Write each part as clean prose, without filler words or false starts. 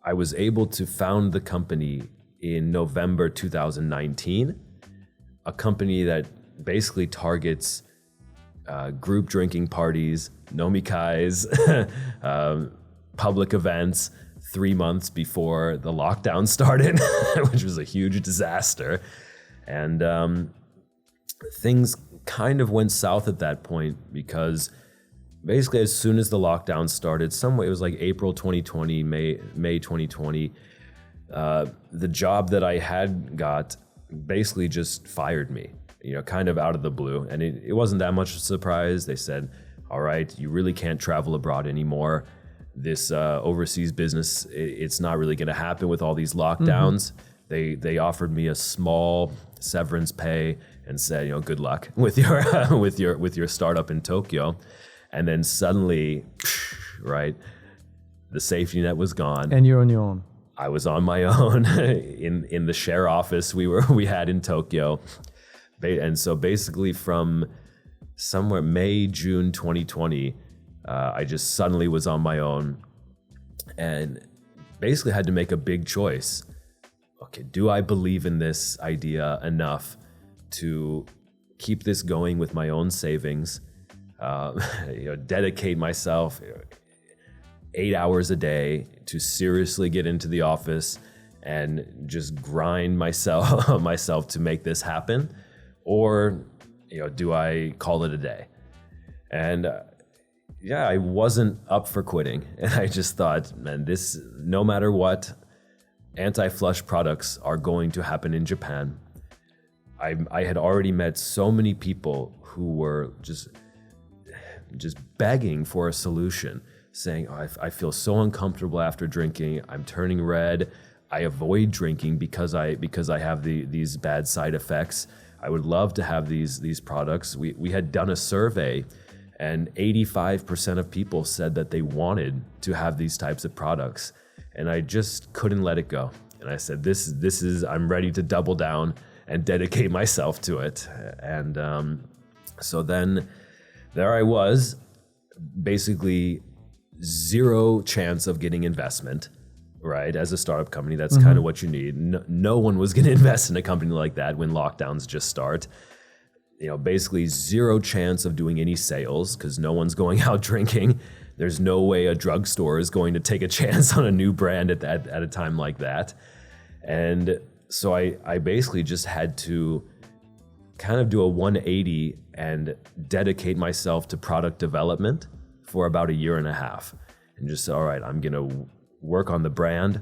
I was able to found the company in November 2019, a company that basically targets group drinking parties, nomikais, public events 3 months before the lockdown started, which was a huge disaster. And things kind of went south at that point because basically as soon as the lockdown started, it was like April 2020, May 2020, the job that I had got basically just fired me, kind of out of the blue. And it wasn't that much of a surprise. They said, all right, you really can't travel abroad anymore. This overseas business, it's not really going to happen with all these lockdowns. They offered me a small severance pay and said, good luck with your with your startup in Tokyo. And then suddenly, right, the safety net was gone. And you're on your own. I was on my own in the share office we had in Tokyo. And so basically from somewhere May, June 2020, I just suddenly was on my own and basically had to make a big choice. Okay, do I believe in this idea enough to keep this going with my own savings, dedicate myself 8 hours a day to seriously get into the office and just grind myself to make this happen? Or, do I call it a day? And I wasn't up for quitting. And I just thought, man, no matter what, anti-flush products are going to happen in Japan. I had already met so many people who were just begging for a solution, saying, I feel so uncomfortable after drinking. I'm turning red. I avoid drinking because I have these bad side effects. I would love to have these products. We had done a survey, and 85% of people said that they wanted to have these types of products. And I just couldn't let it go. And I said, I'm ready to double down and dedicate myself to it. And so then there I was, basically zero chance of getting investment, right? As a startup company, that's kind of what you need. No one was going to invest in a company like that when lockdowns just start. Basically zero chance of doing any sales because no one's going out drinking. There's no way a drugstore is going to take a chance on a new brand at a time like that. And so I basically just had to kind of do a 180 and dedicate myself to product development for about 1.5 years. And just, all right, I'm going to work on the brand.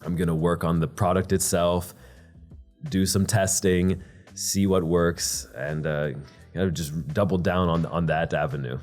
I'm going to work on the product itself, do some testing, see what works, and just double down on that avenue.